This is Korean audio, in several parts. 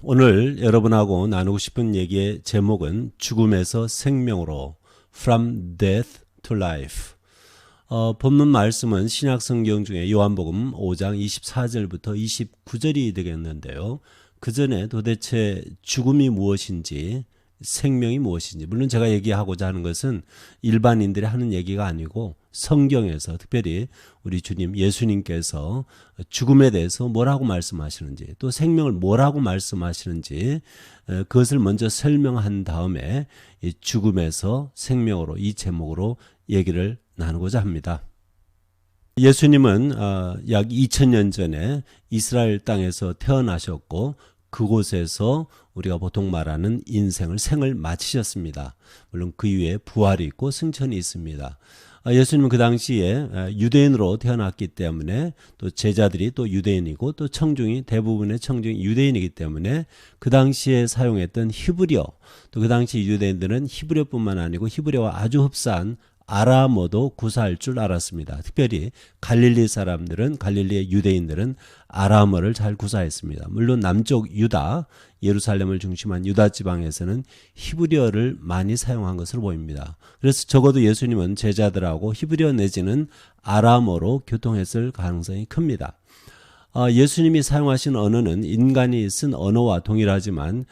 오늘 여러분하고 나누고 싶은 얘기의 제목은 죽음에서 생명으로 From Death to Life. 본문 말씀은 신약 성경 중에 요한복음 5장 24절부터 29절이 되겠는데요. 그 전에 도대체 죽음이 무엇인지 생명이 무엇인지, 물론 제가 얘기하고자 하는 것은 일반인들이 하는 얘기가 아니고 성경에서 특별히 우리 주님 예수님께서 죽음에 대해서 뭐라고 말씀하시는지, 또 생명을 뭐라고 말씀하시는지 그것을 먼저 설명한 다음에 이 죽음에서 생명으로, 이 제목으로 얘기를 나누고자 합니다. 예수님은 약 2000년 전에 이스라엘 땅에서 태어나셨고 그곳에서 우리가 보통 말하는 생을 마치셨습니다. 물론 그 이후에 부활이 있고 승천이 있습니다. 예수님은 그 당시에 유대인으로 태어났기 때문에, 또 제자들이 또 유대인이고 또 대부분의 청중이 유대인이기 때문에 그 당시에 사용했던 히브리어, 또 그 당시 유대인들은 히브리어뿐만 아니고 히브리어와 아주 흡사한 아람어도 구사할 줄 알았습니다. 특별히 갈릴리의 유대인들은 아람어를 잘 구사했습니다. 물론 남쪽 유다, 예루살렘을 중심한 유다 지방에서는 히브리어를 많이 사용한 것으로 보입니다. 그래서 적어도 예수님은 제자들하고 히브리어 내지는 아람어로 교통했을 가능성이 큽니다. 예수님이 사용하신 언어는 인간이 쓴 언어와 동일하지만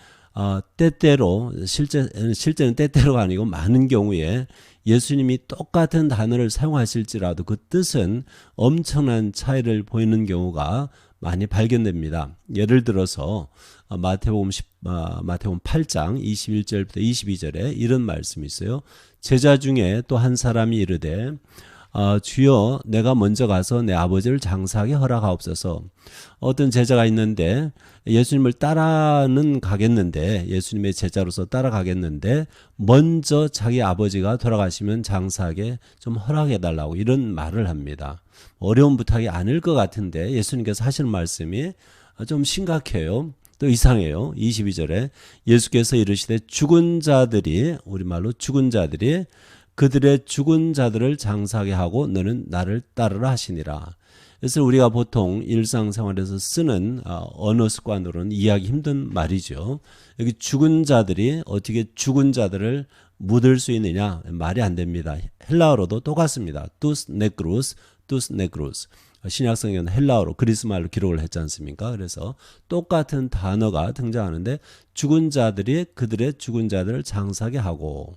때때로 실제는 때때로가 아니고 많은 경우에 예수님이 똑같은 단어를 사용하실지라도 그 뜻은 엄청난 차이를 보이는 경우가 많이 발견됩니다. 예를 들어서 마태복음 8장 21절부터 22절에 이런 말씀이 있어요. 제자 중에 또 한 사람이 이르되 주여, 내가 먼저 가서 내 아버지를 장사하게 허락하옵소서. 어떤 제자가 있는데 예수님을 예수님의 제자로서 따라가겠는데 먼저 자기 아버지가 돌아가시면 장사하게 좀 허락해달라고 이런 말을 합니다. 어려운 부탁이 아닐 것 같은데 예수님께서 하시는 말씀이 좀 심각해요. 또 이상해요. 22절에 예수께서 이르시되 우리말로 죽은 자들이 그들의 죽은 자들을 장사하게 하고 너는 나를 따르라 하시니라. 그래서 우리가 보통 일상생활에서 쓰는 언어 습관으로는 이해하기 힘든 말이죠. 여기 죽은 자들이 어떻게 죽은 자들을 묻을 수 있느냐, 말이 안 됩니다. 헬라어로도 똑같습니다. 투스 네크루스. 신약성경은 헬라어로 그리스 말로 기록을 했지 않습니까? 그래서 똑같은 단어가 등장하는데 죽은 자들이 그들의 죽은 자들을 장사하게 하고,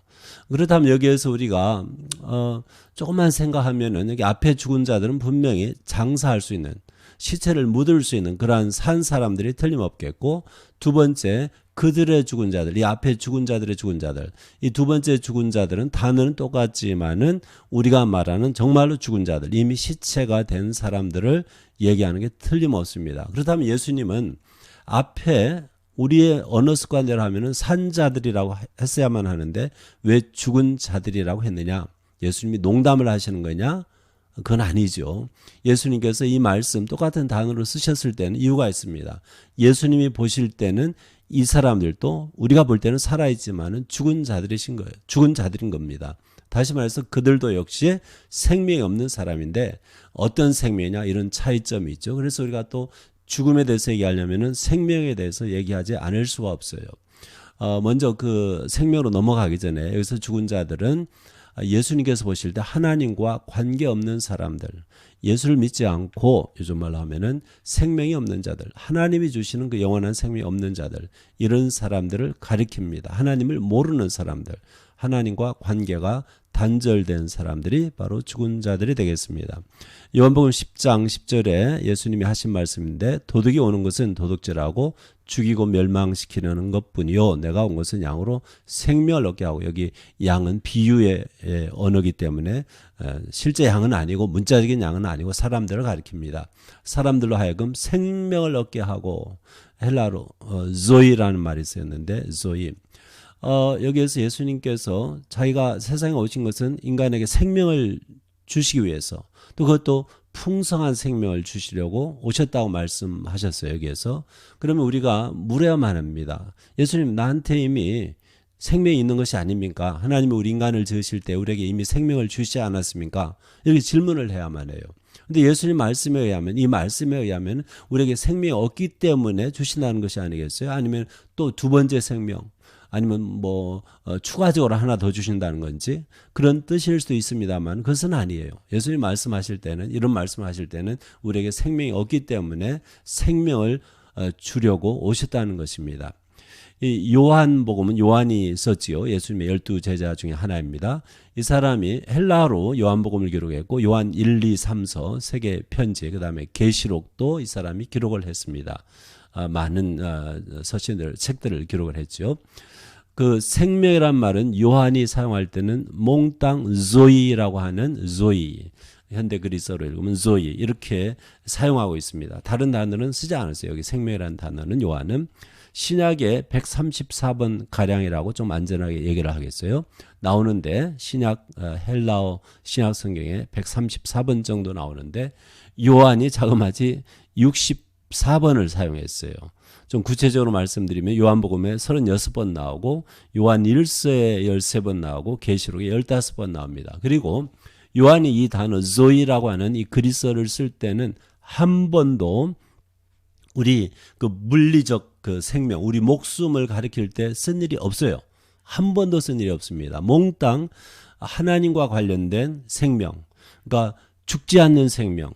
그렇다면 여기에서 우리가 조금만 생각하면은 여기 앞에 죽은 자들은 분명히 장사할 수 있는, 시체를 묻을 수 있는 그러한 산 사람들이 틀림없겠고, 두 번째 그들의 죽은 자들, 이 앞에 죽은 자들의 죽은 자들, 이 두 번째 죽은 자들은 단어는 똑같지만은 우리가 말하는 정말로 죽은 자들, 이미 시체가 된 사람들을 얘기하는 게 틀림없습니다. 그렇다면 예수님은 앞에 우리의 언어 습관대로 하면은 산자들이라고 했어야만 하는데 왜 죽은 자들이라고 했느냐? 예수님이 농담을 하시는 거냐? 그건 아니죠. 예수님께서 이 말씀 똑같은 단어로 쓰셨을 때는 이유가 있습니다. 예수님이 보실 때는 이 사람들도 우리가 볼 때는 살아있지만은 죽은 자들이신 거예요. 죽은 자들인 겁니다. 다시 말해서 그들도 역시 생명이 없는 사람인데 어떤 생명이냐, 이런 차이점이 있죠. 그래서 우리가 또 죽음에 대해서 얘기하려면은 생명에 대해서 얘기하지 않을 수가 없어요. 먼저 그 생명으로 넘어가기 전에 여기서 죽은 자들은 예수님께서 보실 때 하나님과 관계없는 사람들, 예수를 믿지 않고 요즘 말로 하면은 생명이 없는 자들, 하나님이 주시는 그 영원한 생명이 없는 자들, 이런 사람들을 가리킵니다. 하나님을 모르는 사람들, 하나님과 관계가 단절된 사람들이 바로 죽은 자들이 되겠습니다. 요한복음 10장 10절에 예수님이 하신 말씀인데, 도둑이 오는 것은 도둑질하고 죽이고 멸망시키려는 것뿐이요, 내가 온 것은 양으로 생명을 얻게 하고, 여기 양은 비유의 언어이기 때문에 실제 양은 아니고, 문자적인 양은 아니고 사람들을 가리킵니다. 사람들로 하여금 생명을 얻게 하고, 헬라로 조이라는 말이 쓰였는데 조이. 여기에서 예수님께서 자기가 세상에 오신 것은 인간에게 생명을 주시기 위해서, 또 그것도 풍성한 생명을 주시려고 오셨다고 말씀하셨어요. 여기에서. 그러면 우리가 물어야만 합니다. 예수님, 나한테 이미 생명이 있는 것이 아닙니까? 하나님이 우리 인간을 지으실 때 우리에게 이미 생명을 주시지 않았습니까? 이렇게 질문을 해야만 해요. 근데 예수님 말씀에 의하면, 이 말씀에 의하면 우리에게 생명이 없기 때문에 주신다는 것이 아니겠어요? 아니면 또 두 번째 생명, 아니면 추가적으로 하나 더 주신다는 건지, 그런 뜻일 수도 있습니다만 그것은 아니에요. 예수님 말씀하실 때는, 이런 말씀하실 때는 우리에게 생명이 없기 때문에 생명을 주려고 오셨다는 것입니다. 이 요한복음은 요한이 썼지요. 예수님의 12제자 중에 하나입니다. 이 사람이 헬라어로 요한복음을 기록했고, 요한 1, 2, 3서 세 개 편지, 그 다음에 계시록도 이 사람이 기록을 했습니다. 많은 서신들, 책들을 기록을 했죠. 그 생명이란 말은 요한이 사용할 때는 몽땅 조이라고 하는 조이, 현대 그리스어로 읽으면 조이, 이렇게 사용하고 있습니다. 다른 단어는 쓰지 않았어요. 여기 생명이라는 단어는 요한은 신약의 134번 가량이라고 좀 안전하게 얘기를 하겠어요. 나오는데 신약 헬라어 신약 성경에 134번 정도 나오는데 요한이 자그마치 64번을 사용했어요. 좀 구체적으로 말씀드리면 요한복음에 36번 나오고, 요한 1서에 13번 나오고, 계시록에 15번 나옵니다. 그리고 요한이 이 단어 조이라고 하는 이 그리스어를 쓸 때는 한 번도 우리 그 물리적 그 생명, 우리 목숨을 가리킬 때 쓴 일이 없어요. 한 번도 쓴 일이 없습니다. 몽땅 하나님과 관련된 생명, 그러니까 죽지 않는 생명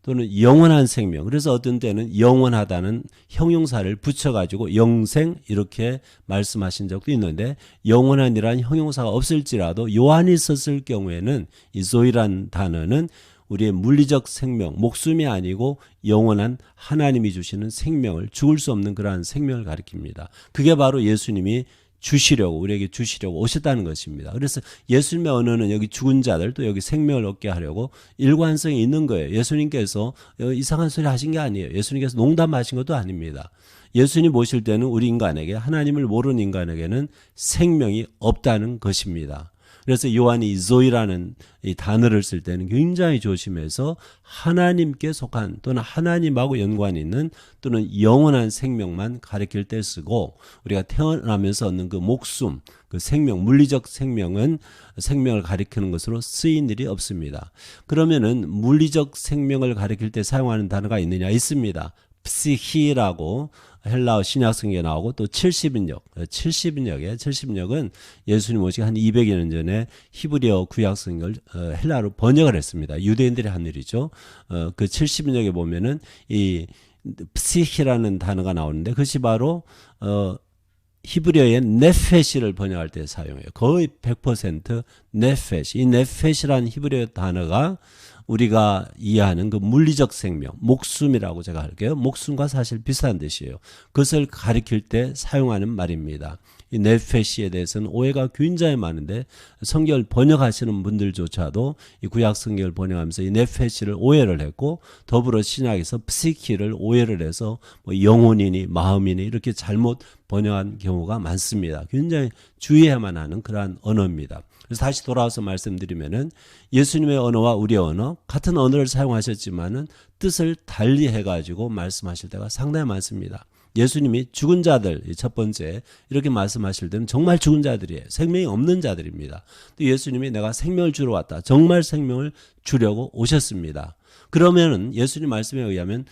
또는 영원한 생명. 그래서 어떤 때는 영원하다는 형용사를 붙여가지고 영생 이렇게 말씀하신 적도 있는데, 영원한이란 형용사가 없을지라도 요한이 썼을 경우에는 이 조이란 단어는 우리의 물리적 생명, 목숨이 아니고 영원한 하나님이 주시는 생명을, 죽을 수 없는 그러한 생명을 가리킵니다. 그게 바로 예수님이 주시려고, 우리에게 주시려고 오셨다는 것입니다. 그래서 예수님의 언어는 여기 죽은 자들, 또 여기 생명을 얻게 하려고 일관성이 있는 거예요. 예수님께서 이상한 소리 하신 게 아니에요. 예수님께서 농담하신 것도 아닙니다. 예수님 모실 때는 우리 인간에게, 하나님을 모르는 인간에게는 생명이 없다는 것입니다. 그래서 요한이 조이라는 이 단어를 쓸 때는 굉장히 조심해서 하나님께 속한, 또는 하나님하고 연관이 있는, 또는 영원한 생명만 가리킬 때 쓰고, 우리가 태어나면서 얻는 그 목숨, 그 생명, 물리적 생명은 생명을 가리키는 것으로 쓰인 일이 없습니다. 그러면은 물리적 생명을 가리킬 때 사용하는 단어가 있느냐? 있습니다. psihi라고 헬라어 신약성경에 나오고, 또 70인역은 예수님 오시기 한 200여 년 전에 히브리어 구약성경을 헬라어로 번역을 했습니다. 유대인들이 한 일이죠. 그 70인역에 보면은 이 psihi라는 단어가 나오는데, 그것이 바로 히브리어의 네페시를 번역할 때 사용해요. 거의 100% 네페시. 이 네페시라는 히브리어 단어가 우리가 이해하는 그 물리적 생명, 목숨이라고 제가 할게요. 목숨과 사실 비슷한 뜻이에요. 그것을 가리킬 때 사용하는 말입니다. 이 네페시에 대해서는 오해가 굉장히 많은데, 성경을 번역하시는 분들조차도 이 구약 성경을 번역하면서 이 네페시를 오해를 했고, 더불어 신약에서 psiki를 오해를 해서 영혼이니 마음이니 이렇게 잘못 번역한 경우가 많습니다. 굉장히 주의해야만 하는 그러한 언어입니다. 그래서 다시 돌아와서 말씀드리면은, 예수님의 언어와 우리의 언어, 같은 언어를 사용하셨지만은 뜻을 달리 해가지고 말씀하실 때가 상당히 많습니다. 예수님이 죽은 자들, 첫 번째 이렇게 말씀하실 때는 정말 죽은 자들이에요. 생명이 없는 자들입니다. 또 예수님이 내가 생명을 주러 왔다, 정말 생명을 주려고 오셨습니다. 그러면은 예수님 말씀에 의하면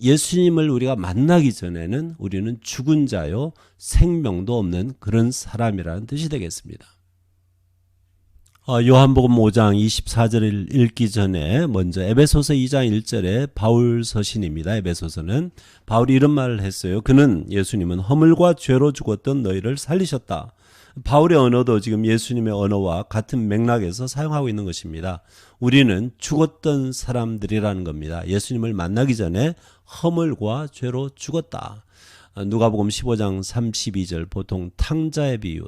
예수님을 우리가 만나기 전에는 우리는 죽은 자요, 생명도 없는 그런 사람이라는 뜻이 되겠습니다. 요한복음 5장 24절을 읽기 전에 먼저 에베소서 2장 1절에 바울 서신입니다. 에베소서는 바울이 이런 말을 했어요. 그는, 예수님은 허물과 죄로 죽었던 너희를 살리셨다. 바울의 언어도 지금 예수님의 언어와 같은 맥락에서 사용하고 있는 것입니다. 우리는 죽었던 사람들이라는 겁니다. 예수님을 만나기 전에 허물과 죄로 죽었다. 누가복음 15장 32절, 보통 탕자의 비유,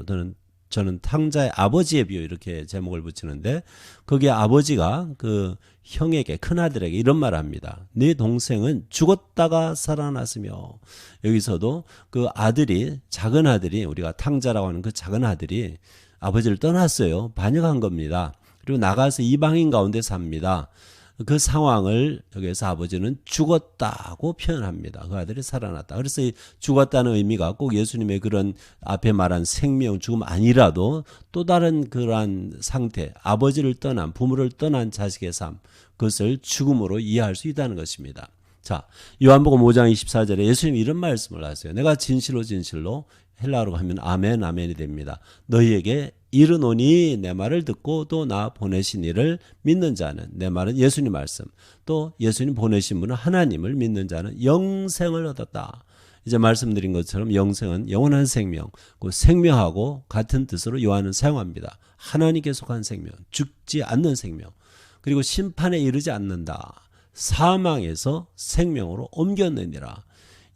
저는 탕자의 아버지의 비유 이렇게 제목을 붙이는데, 거기에 아버지가 그 형에게, 큰아들에게 이런 말을 합니다. 네 동생은 죽었다가 살아났으며. 여기서도 그 아들이, 작은 아들이, 우리가 탕자라고 하는 그 작은 아들이 아버지를 떠났어요. 반역한 겁니다. 그리고 나가서 이방인 가운데 삽니다. 그 상황을 여기서 아버지는 죽었다고 표현합니다. 그 아들이 살아났다. 그래서 이 죽었다는 의미가 꼭 예수님의 그런 앞에 말한 생명, 죽음 아니라도 또 다른 그러한 상태, 아버지를 떠난, 부모를 떠난 자식의 삶, 그것을 죽음으로 이해할 수 있다는 것입니다. 자, 요한복음 5장 24절에 예수님이 이런 말씀을 하세요. 내가 진실로 진실로, 헬라어로 하면 아멘 아멘이 됩니다. 너희에게 이르노니 내 말을 듣고 또 나 보내신 이를 믿는 자는, 내 말은 예수님 말씀, 또 예수님 보내신 분은 하나님을 믿는 자는 영생을 얻었다. 이제 말씀드린 것처럼 영생은 영원한 생명, 그 생명하고 같은 뜻으로 요한은 사용합니다. 하나님께 속한 생명, 죽지 않는 생명, 그리고 심판에 이르지 않는다. 사망에서 생명으로 옮겼느니라.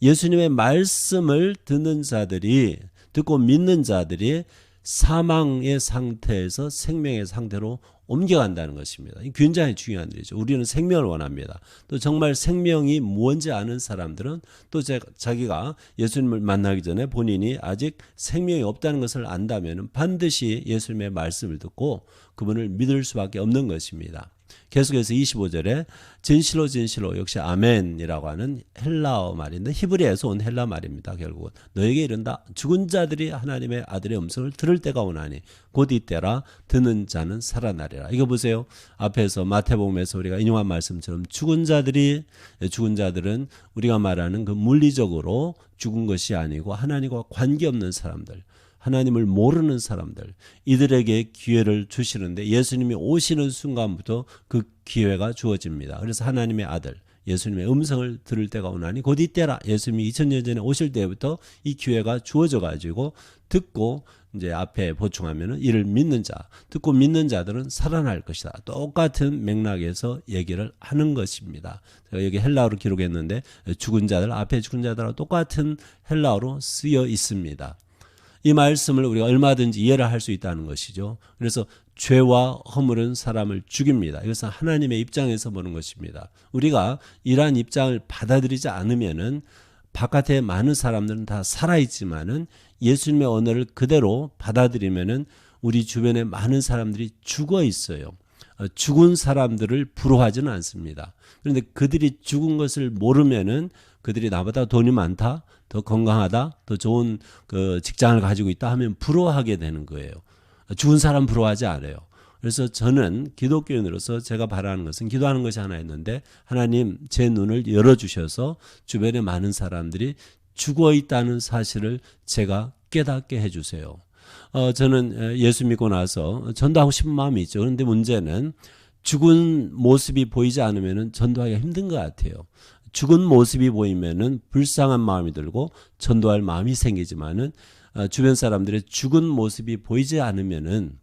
예수님의 말씀을 듣는 자들이, 듣고 믿는 자들이 사망의 상태에서 생명의 상태로 옮겨간다는 것입니다. 이 굉장히 중요한 일이죠. 우리는 생명을 원합니다. 또 정말 생명이 뭔지 아는 사람들은 또 자기가 예수님을 만나기 전에 본인이 아직 생명이 없다는 것을 안다면 반드시 예수님의 말씀을 듣고 그분을 믿을 수밖에 없는 것입니다. 계속해서 25절에 진실로 진실로, 역시 아멘이라고 하는 헬라어 말인데 히브리에서 온 헬라 말입니다. 결국은 너에게 이른다. 죽은 자들이 하나님의 아들의 음성을 들을 때가 오나니 곧 이때라. 듣는 자는 살아나리라. 이거 보세요. 앞에서 마태복음에서 우리가 인용한 말씀처럼 죽은 자들은 우리가 말하는 그 물리적으로 죽은 것이 아니고 하나님과 관계없는 사람들, 하나님을 모르는 사람들, 이들에게 기회를 주시는데 예수님이 오시는 순간부터 그 기회가 주어집니다. 그래서 하나님의 아들 예수님의 음성을 들을 때가 오나니 곧 이때라. 예수님이 2000년 전에 오실 때부터 이 기회가 주어져 가지고 듣고, 이제 앞에 보충하면은 이를 믿는 자, 듣고 믿는 자들은 살아날 것이다. 똑같은 맥락에서 얘기를 하는 것입니다. 제가 여기 헬라어로 기록했는데 죽은 자들, 앞에 죽은 자들하고 똑같은 헬라어로 쓰여 있습니다. 이 말씀을 우리가 얼마든지 이해를 할 수 있다는 것이죠. 그래서 죄와 허물은 사람을 죽입니다. 이것은 하나님의 입장에서 보는 것입니다. 우리가 이러한 입장을 받아들이지 않으면은 바깥에 많은 사람들은 다 살아있지만은 예수님의 언어를 그대로 받아들이면은 우리 주변에 많은 사람들이 죽어 있어요. 죽은 사람들을 부러워하지는 않습니다. 그런데 그들이 죽은 것을 모르면은 그들이 나보다 돈이 많다, 더 건강하다, 더 좋은 그 직장을 가지고 있다 하면 부러워하게 되는 거예요. 죽은 사람 부러워하지 않아요. 그래서 저는 기독교인으로서 제가 바라는 것은, 기도하는 것이 하나 있는데, 하나님 제 눈을 열어주셔서 주변에 많은 사람들이 죽어 있다는 사실을 제가 깨닫게 해주세요. 저는 예수 믿고 나서 전도하고 싶은 마음이 있죠. 그런데 문제는 죽은 모습이 보이지 않으면 전도하기가 힘든 것 같아요. 죽은 모습이 보이면은 불쌍한 마음이 들고 전도할 마음이 생기지만은 주변 사람들의 죽은 모습이 보이지 않으면은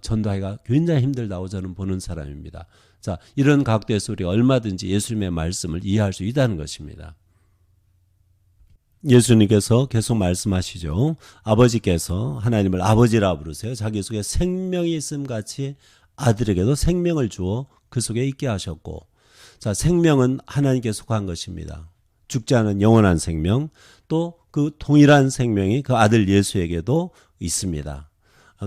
전도하기가 굉장히 힘들다고 저는 보는 사람입니다. 자, 이런 각도에서 우리가 얼마든지 예수님의 말씀을 이해할 수 있다는 것입니다. 예수님께서 계속 말씀하시죠. 아버지께서 하나님을 아버지라 부르세요. 자기 속에 생명이 있음 같이 아들에게도 생명을 주어 그 속에 있게 하셨고, 자, 생명은 하나님께 속한 것입니다. 죽지 않은 영원한 생명, 또 그 동일한 생명이 그 아들 예수에게도 있습니다.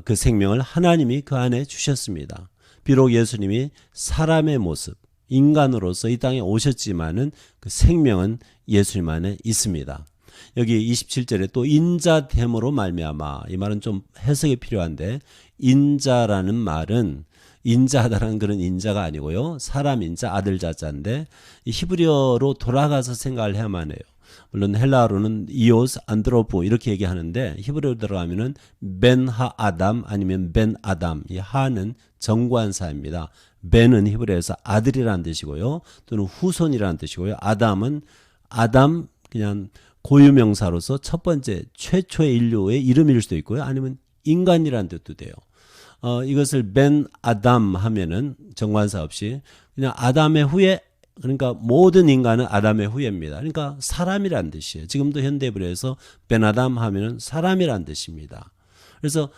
그 생명을 하나님이 그 안에 주셨습니다. 비록 예수님이 사람의 모습, 인간으로서 이 땅에 오셨지만은 그 생명은 예수님 안에 있습니다. 여기 27절에 또 인자됨으로 말미암아, 이 말은 좀 해석이 필요한데, 인자라는 말은 인자하다라는 그런 인자가 아니고요, 사람 인자, 아들 자자인데 히브리어로 돌아가서 생각을 해야만 해요. 물론 헬라어로는 이오스 안드로프 이렇게 얘기하는데 히브리어로 들어가면은 벤 하 아담 아니면 벤 아담, 이 하는 정관사입니다. 벤은 히브리어에서 아들이라는 뜻이고요, 또는 후손이라는 뜻이고요, 아담은 아담 그냥 고유명사로서 첫 번째 최초의 인류의 이름일 수도 있고요, 아니면 인간이라는 뜻도 돼요. 이것을 벤 아담 하면은 정관사 없이 그냥 아담의 후예, 그러니까 모든 인간은 아담의 후예입니다. 그러니까 사람이란 뜻이에요. 지금도 현대말에서 벤 아담 하면은 사람이란 뜻입니다. 그래서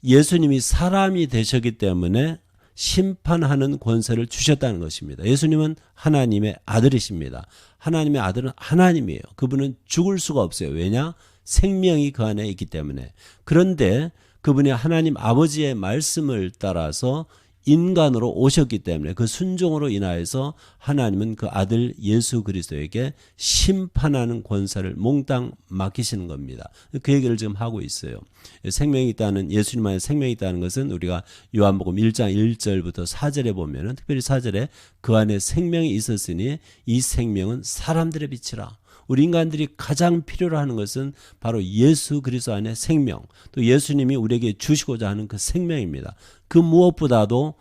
예수님이 사람이 되셨기 때문에 심판하는 권세를 주셨다는 것입니다. 예수님은 하나님의 아들이십니다. 하나님의 아들은 하나님이에요. 그분은 죽을 수가 없어요. 왜냐? 생명이 그 안에 있기 때문에. 그런데 그분이 하나님 아버지의 말씀을 따라서 인간으로 오셨기 때문에 그 순종으로 인하여서 하나님은 그 아들 예수 그리스도에게 심판하는 권세를 몽땅 맡기시는 겁니다. 그 얘기를 지금 하고 있어요. 생명이 있다는, 예수님 안에 생명이 있다는 것은 우리가 요한복음 1장 1절부터 4절에 보면은, 특별히 4절에 그 안에 생명이 있었으니 이 생명은 사람들의 빛이라. 우리 인간들이 가장 필요로 하는 것은 바로 예수 그리스도 안에 생명, 또 예수님이 우리에게 주시고자 하는 그 생명입니다. 그 무엇보다도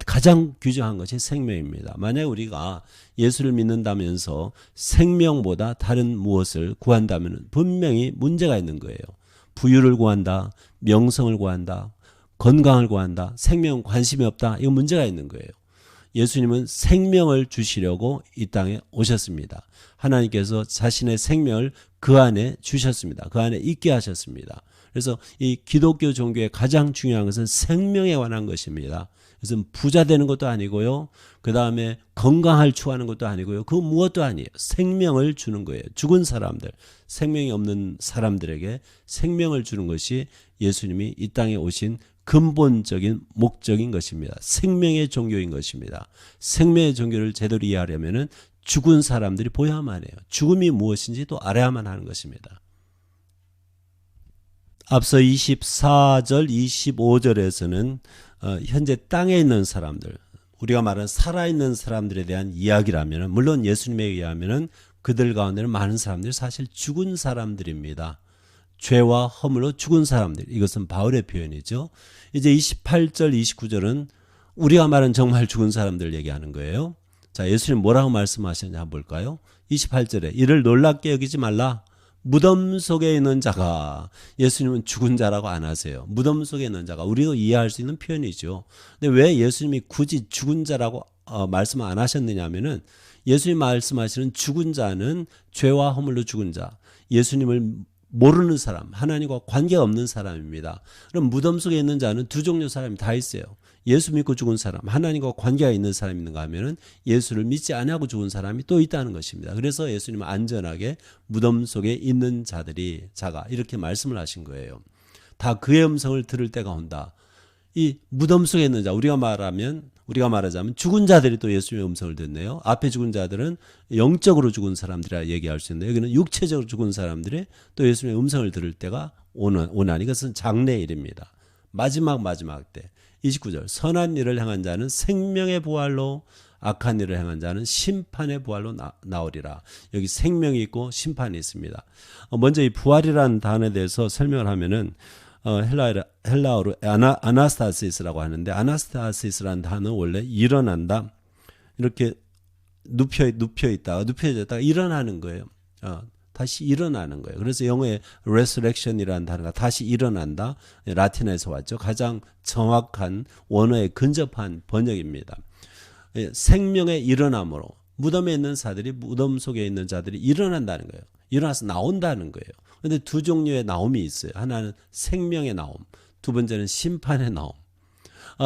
가장 귀중한 것이 생명입니다. 만약 우리가 예수를 믿는다면서 생명보다 다른 무엇을 구한다면 분명히 문제가 있는 거예요. 부유를 구한다, 명성을 구한다, 건강을 구한다, 생명 관심이 없다, 이거 문제가 있는 거예요. 예수님은 생명을 주시려고 이 땅에 오셨습니다. 하나님께서 자신의 생명을 그 안에 주셨습니다. 그 안에 있게 하셨습니다. 그래서 이 기독교 종교의 가장 중요한 것은 생명에 관한 것입니다. 그래서 부자 되는 것도 아니고요. 그 다음에 건강을 추구하는 것도 아니고요. 그 무엇도 아니에요. 생명을 주는 거예요. 죽은 사람들, 생명이 없는 사람들에게 생명을 주는 것이 예수님이 이 땅에 오신 근본적인 목적인 것입니다. 생명의 종교인 것입니다. 생명의 종교를 제대로 이해하려면 죽은 사람들이 보여야만 해요. 죽음이 무엇인지 또 알아야만 하는 것입니다. 앞서 24절, 25절에서는 현재 땅에 있는 사람들, 우리가 말하는 살아있는 사람들에 대한 이야기라면, 물론 예수님에 의하면 그들 가운데는 많은 사람들이 사실 죽은 사람들입니다. 죄와 허물로 죽은 사람들, 이것은 바울의 표현이죠. 이제 28절, 29절은 우리가 말하는 정말 죽은 사람들 얘기하는 거예요. 자, 예수님 뭐라고 말씀하셨냐 한번 볼까요? 28절에 이를 놀랍게 여기지 말라. 무덤 속에 있는 자가, 예수님은 죽은 자라고 안 하세요. 무덤 속에 있는 자가, 우리도 이해할 수 있는 표현이죠. 근데 왜 예수님이 굳이 죽은 자라고 말씀 안 하셨느냐 하면은, 예수님 말씀하시는 죽은 자는 죄와 허물로 죽은 자, 예수님을 모르는 사람, 하나님과 관계가 없는 사람입니다. 그럼 무덤 속에 있는 자는 두 종류 사람이 다 있어요. 예수 믿고 죽은 사람, 하나님과 관계가 있는 사람이 있는가 하면은 예수를 믿지 않고 죽은 사람이 또 있다는 것입니다. 그래서 예수님은 안전하게 무덤 속에 있는 자가 이렇게 말씀을 하신 거예요. 다 그의 음성을 들을 때가 온다. 이 무덤 속에 있는 자, 우리가 말하자면 죽은 자들이 또 예수님의 음성을 듣네요. 앞에 죽은 자들은 영적으로 죽은 사람들이라 얘기할 수 있는데, 여기는 육체적으로 죽은 사람들이 또 예수님의 음성을 들을 때가 오나니, 이것은 장래일입니다. 마지막 때. 29절, 선한 일을 행한 자는 생명의 부활로, 악한 일을 행한 자는 심판의 부활로 나오리라. 여기 생명이 있고 심판이 있습니다. 먼저 이 부활이라는 단어에 대해서 설명을 하면은, 헬라어로 아나스타시스라고 하는데, 아나스타시스라는 단어는 원래 일어난다, 이렇게 눕혀졌다가 일어나는 거예요. 다시 일어나는 거예요. 그래서 영어의 resurrection이라는 단어가 다시 일어난다, 라틴어에서 왔죠. 가장 정확한 원어에 근접한 번역입니다. 생명의 일어남으로 무덤에 있는 자들이, 무덤 속에 있는 자들이 일어난다는 거예요. 일어나서 나온다는 거예요. 그런데 두 종류의 나옴이 있어요. 하나는 생명의 나옴, 두 번째는 심판의 나옴.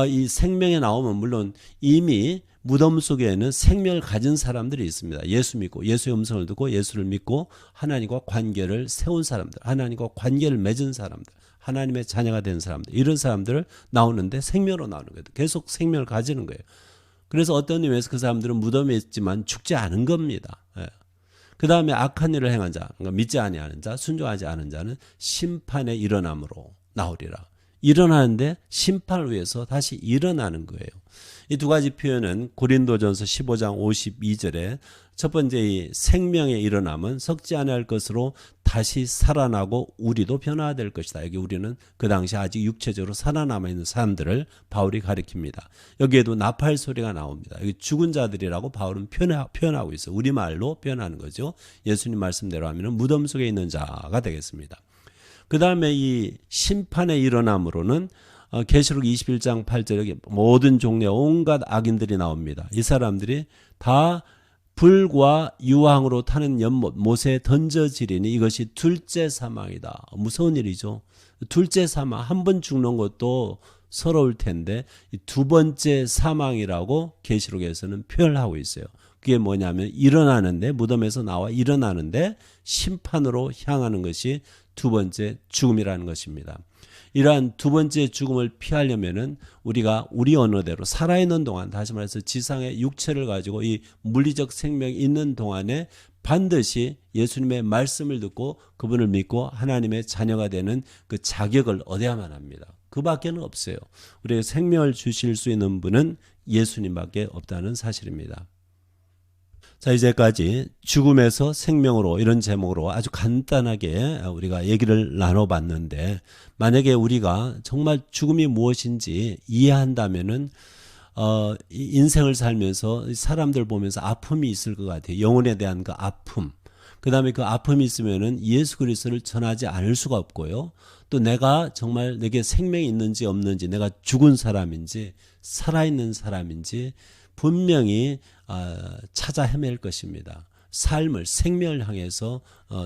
이 생명의 나옴은 물론 이미 무덤 속에는 생명을 가진 사람들이 있습니다. 예수 믿고, 예수의 음성을 듣고 예수를 믿고 하나님과 관계를 세운 사람들, 하나님과 관계를 맺은 사람들, 하나님의 자녀가 된 사람들, 이런 사람들을 나오는데 생명으로 나오는 거예요. 계속 생명을 가지는 거예요. 그래서 어떤 의미에서 그 사람들은 무덤에 있지만 죽지 않은 겁니다. 그 다음에 악한 일을 행한 자, 그러니까 믿지 아니하는 자, 순종하지 않은 자는 심판의 일어남으로 나오리라. 일어나는데 심판을 위해서 다시 일어나는 거예요. 이 두 가지 표현은 고린도전서 15장 52절에 첫 번째 이 생명의 일어남은 썩지 아니할 것으로 다시 살아나고 우리도 변화될 것이다. 여기 우리는 그 당시 아직 육체적으로 살아남아 있는 사람들을 바울이 가리킵니다. 여기에도 나팔 소리가 나옵니다. 여기 죽은 자들이라고 바울은 표현하고 있어요. 우리말로 표현하는 거죠. 예수님 말씀대로 하면 무덤 속에 있는 자가 되겠습니다. 그 다음에 이 심판의 일어남으로는 계시록 21장 8절에 모든 종류의 온갖 악인들이 나옵니다. 이 사람들이 다 불과 유황으로 타는 연못 못에 던져지리니 이것이 둘째 사망이다. 무서운 일이죠. 둘째 사망, 한 번 죽는 것도 서러울 텐데 두 번째 사망이라고 계시록에서는 표현을 하고 있어요. 그게 뭐냐면 일어나는데, 무덤에서 나와 일어나는데 심판으로 향하는 것이 두 번째 죽음이라는 것입니다. 이러한 두 번째 죽음을 피하려면은 우리가 우리 언어대로 살아있는 동안, 다시 말해서 지상의 육체를 가지고 이 물리적 생명이 있는 동안에 반드시 예수님의 말씀을 듣고 그분을 믿고 하나님의 자녀가 되는 그 자격을 얻어야만 합니다. 그 밖에는 없어요. 우리에게 생명을 주실 수 있는 분은 예수님밖에 없다는 사실입니다. 자, 이제까지 죽음에서 생명으로, 이런 제목으로 아주 간단하게 우리가 얘기를 나눠봤는데, 만약에 우리가 정말 죽음이 무엇인지 이해한다면은 인생을 살면서 사람들 보면서 아픔이 있을 것 같아요. 영혼에 대한 그 아픔. 그 다음에 그 아픔이 있으면은 예수 그리스도를 전하지 않을 수가 없고요. 또 내가 정말 내게 생명이 있는지 없는지, 내가 죽은 사람인지 살아있는 사람인지 분명히 찾아 헤맬 것입니다. 삶을, 생명을 향해서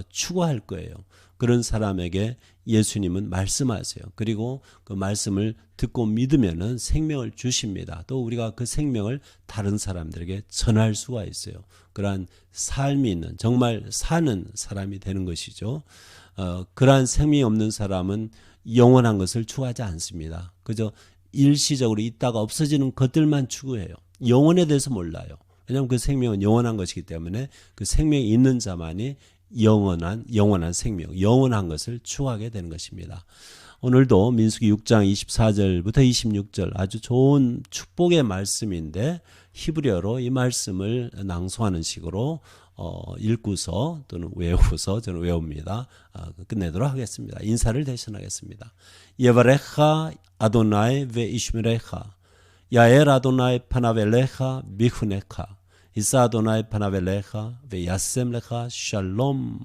추구할 거예요. 그런 사람에게 예수님은 말씀하세요. 그리고 그 말씀을 듣고 믿으면은 생명을 주십니다. 또 우리가 그 생명을 다른 사람들에게 전할 수가 있어요. 그러한 삶이 있는, 정말 사는 사람이 되는 것이죠. 그러한 생명이 없는 사람은 영원한 것을 추구하지 않습니다. 그저 일시적으로 있다가 없어지는 것들만 추구해요. 영혼에 대해서 몰라요. 왜냐하면 그 생명은 영원한 것이기 때문에 그 생명이 있는 자만이 영원한 생명, 영원한 것을 추구하게 되는 것입니다. 오늘도 민수기 6장 24절부터 26절 아주 좋은 축복의 말씀인데 히브리어로 이 말씀을 낭송하는 식으로 읽고서 또는 외우고서 저는 외웁니다. 끝내도록 하겠습니다. 인사를 대신하겠습니다. 예바레카 아도나이 베 이슈미레카 야엘 아도나이 파나벨레카 미후네카 이사 아도나이 파나벨레카 베 야셈레카 샬롬.